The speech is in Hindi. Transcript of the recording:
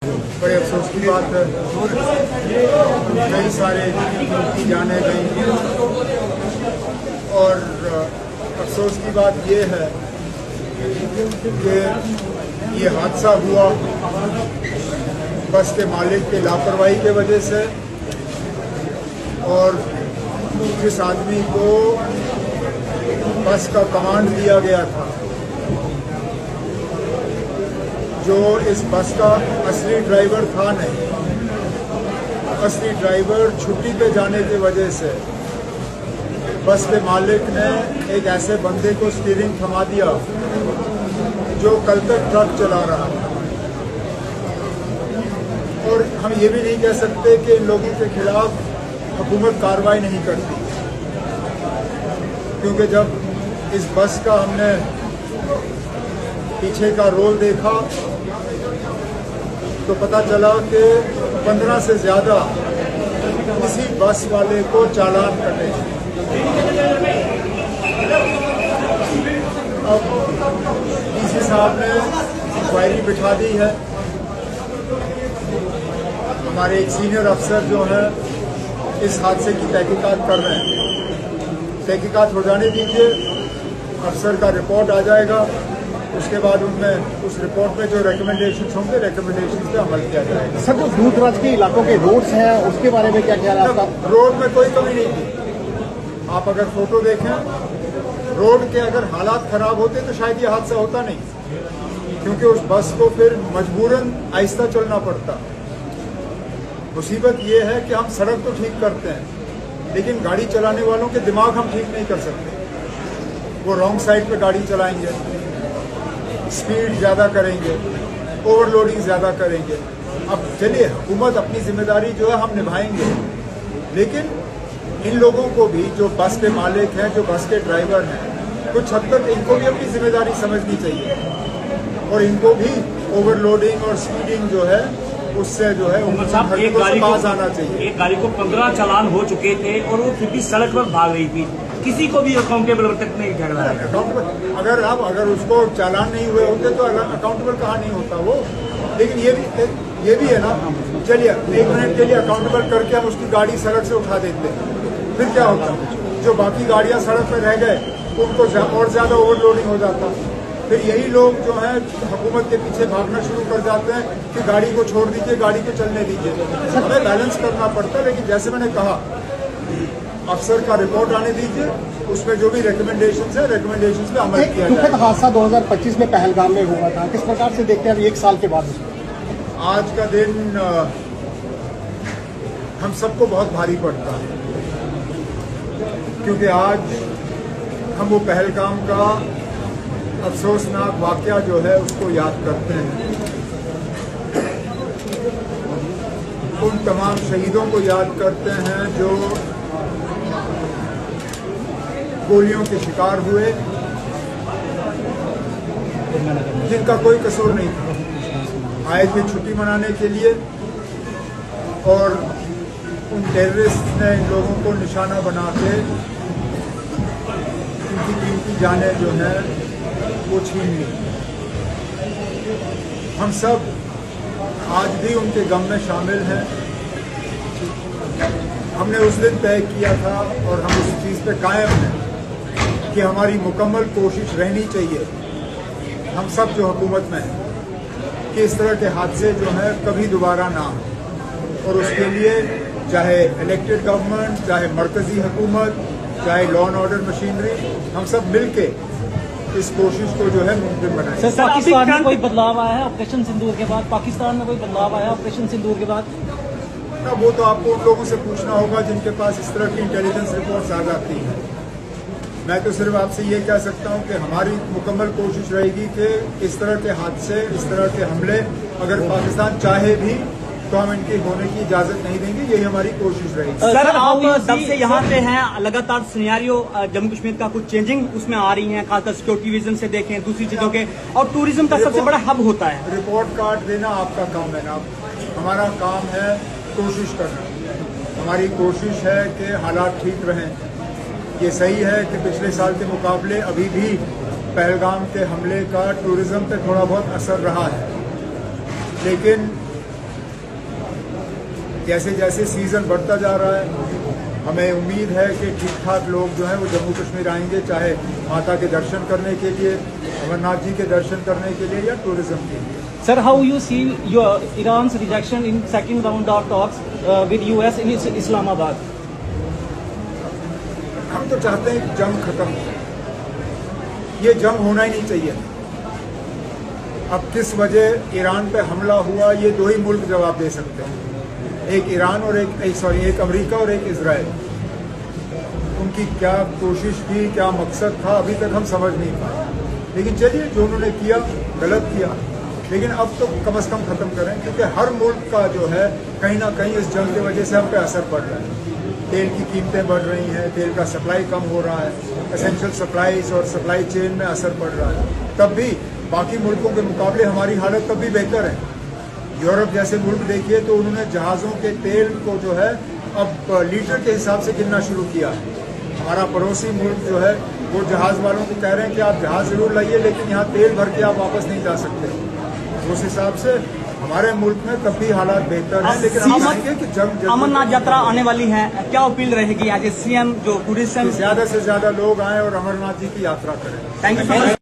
बड़े अफसोस की बात है, कई सारे की जाने गई और अफसोस की बात ये है कि ये हादसा हुआ बस के मालिक के लापरवाही के वजह से, और जिस आदमी को बस का कमांड दिया गया था, जो इस बस का असली ड्राइवर था नहीं, असली ड्राइवर छुट्टी पे जाने की वजह से बस के मालिक ने एक ऐसे बंदे को स्टीयरिंग थमा दिया जो कल तक ट्रक चला रहा था। और हम ये भी नहीं कह सकते कि इन लोगों के खिलाफ हुकूमत कार्रवाई नहीं करती, क्योंकि जब इस बस का हमने पीछे का रोल देखा तो पता चला कि 15 से ज़्यादा किसी बस वाले को चालान कटे। अब डीसी साहब ने इंक्वायरी बिठा दी है। हमारे एक सीनियर अफसर जो है इस हादसे की तहकीकात कर रहे हैं। तहकीकात हो जाने दीजिए, अफसर का रिपोर्ट आ जाएगा, उसके बाद उनमें उस रिपोर्ट में जो रिकमेंडेशंस होंगे, रिकमेंडेशंस पे अमल किया जाएगा। सर, जो दूर दराज के इलाकों के रोड्स हैं उसके बारे में क्या ख्याल है आपका? रोड में कोई कमी नहीं थी। आप अगर फोटो देखें, रोड के अगर हालात खराब होते तो शायद ये हादसा होता नहीं, क्योंकि उस बस को फिर मजबूरन आहिस्ता चलना पड़ता। मुसीबत ये है कि हम सड़क तो ठीक करते हैं, लेकिन गाड़ी चलाने वालों के दिमाग हम ठीक नहीं कर सकते। वो रॉन्ग साइड पे गाड़ी चलाएंगे, स्पीड ज़्यादा करेंगे, ओवरलोडिंग ज़्यादा करेंगे। अब चलिए, हुकूमत अपनी जिम्मेदारी जो है हम निभाएंगे, लेकिन इन लोगों को भी, जो बस के मालिक हैं, जो बस के ड्राइवर हैं, कुछ हद तक इनको भी अपनी जिम्मेदारी समझनी चाहिए और इनको भी ओवरलोडिंग और स्पीडिंग जो है उससे जो है एक गाड़ी पास आना चाहिए। एक गाड़ी को 15 चालान हो चुके थे और वो फिर भी सड़क पर भाग रही थी, किसी को भी अकाउंटेबल तक नहीं ठहरा है। अगर उसको चालान नहीं हुए होते तो अकाउंटेबल कहाँ नहीं होता वो। लेकिन ये भी है ना, चलिए 1 मिनट के लिए अकाउंटेबल करके हम उसकी गाड़ी सड़क से उठा देते, फिर क्या होता? जो बाकी गाड़ियां सड़क पर रह गए उनको और ज्यादा ओवरलोडिंग हो जाता। फिर यही लोग जो हैं हुकूमत के पीछे भागना शुरू कर जाते हैं कि गाड़ी को छोड़ दीजिए, गाड़ी को चलने दीजिए। हमें बैलेंस करना पड़ता है, लेकिन जैसे मैंने कहा, अफसर का रिपोर्ट आने दीजिए, उसमें जो भी रिकमेंडेशंस है, रिकमेंडेशंस पे अमल किया जाए। दुखद हादसा 2025 में पहलगाम में हुआ था, किस प्रकार से देखते हैं अब 1 साल के बाद उसको? आज का दिन हम सबको बहुत भारी पड़ता है, क्योंकि आज हम वो पहलगाम का अफसोसनाक वाकया जो है उसको याद करते हैं। उन तमाम शहीदों को याद करते हैं जो गोलियों के शिकार हुए, जिनका कोई कसूर नहीं था। आए थे छुट्टी मनाने के लिए और उन टेररिस्ट ने इन लोगों को निशाना बना के उनकी कीमती जानें जो है वो छीन ली। हम सब आज भी उनके गम में शामिल हैं। हमने उस दिन तय किया था और हम उस चीज़ पे कायम हैं कि हमारी मुकम्मल कोशिश रहनी चाहिए, हम सब जो हुकूमत में हैं, कि इस तरह के हादसे जो हैं कभी दोबारा ना हो। और उसके लिए चाहे इलेक्टेड गवर्नमेंट, चाहे मरकजी हुकूमत, चाहे लॉ एंड ऑर्डर मशीनरी, हम सब मिलके इस कोशिश को जो है मुमकिन बनाए। सर, पाकिस्तान में कोई बदलाव आया है ऑपरेशन सिंदूर के बाद? पाकिस्तान में कोई बदलाव आया ऑपरेशन सिंदूर के बाद? ना, वो तो आपको उन लोगों से पूछना होगा जिनके पास इस तरह की इंटेलिजेंस रिपोर्ट्स आ जाती हैं। मैं तो सिर्फ आपसे ये कह सकता हूँ कि हमारी मुकम्मल कोशिश रहेगी कि इस तरह के हादसे, इस तरह के हमले अगर पाकिस्तान चाहे भी तो हम इनकी होने की इजाजत नहीं देंगे। यही हमारी कोशिश रहेगी। सर, आप तब से यहाँ पे हैं, लगातार सिनेरियो जम्मू कश्मीर का कुछ चेंजिंग उसमें आ रही है, खासकर सिक्योरिटी विजन से देखें, दूसरी चीजों के, और टूरिज्म का सबसे बड़ा हब होता है। रिपोर्ट कार्ड देना आपका काम है ना, हमारा काम है कोशिश करना। हमारी कोशिश है कि हालात ठीक रहें। ये सही है कि पिछले साल के मुकाबले अभी भी पहलगाम के हमले का टूरिज्म पे थोड़ा बहुत असर रहा है, लेकिन जैसे जैसे सीजन बढ़ता जा रहा है, हमें उम्मीद है कि ठीक ठाक लोग जो हैं वो जम्मू कश्मीर आएंगे, चाहे माता के दर्शन करने के लिए, अमरनाथ जी के दर्शन करने के लिए या टूरिज्म के लिए। Sir, how you see your Iran's rejection in second round of talks with US in Islamabad? हम तो चाहते हैं कि जंग खत्म हो। ये जंग होना ही नहीं चाहिए। अब किस वजह ईरान पे हमला हुआ, ये दो ही मुल्क जवाब दे सकते हैं, एक ईरान और एक अमेरिका और एक इजराइल। उनकी क्या कोशिश थी, क्या मकसद था, अभी तक हम समझ नहीं पाए। लेकिन चलिए, जो उन्होंने किया गलत किया, लेकिन अब तो कम से कम खत्म करें, क्योंकि हर मुल्क का जो है कहीं ना कहीं इस जंग की वजह से हम पे असर पड़ रहा है। तेल की कीमतें बढ़ रही हैं, तेल का सप्लाई कम हो रहा है, एसेंशियल सप्लाईज और सप्लाई चेन में असर पड़ रहा है। तब भी बाकी मुल्कों के मुकाबले हमारी हालत तब भी बेहतर है। यूरोप जैसे मुल्क देखिए तो उन्होंने जहाज़ों के तेल को जो है अब लीटर के हिसाब से गिनना शुरू किया है। हमारा पड़ोसी मुल्क जो है वो जहाज़ वालों को कह रहे हैं कि आप जहाज़ जरूर लाइए, लेकिन यहाँ तेल भर के आप वापस नहीं जा सकते। उस हिसाब से हमारे मुल्क में तब भी हालात बेहतर हैं, लेकिन हम चाहेंगे कि जंग अमरनाथ यात्रा आने वाली है, क्या अपील रहेगी एज ए CM जो टूरिज्म? ज़्यादा से ज़्यादा लोग आएँ और अमरनाथ जी की यात्रा करें। Thank you.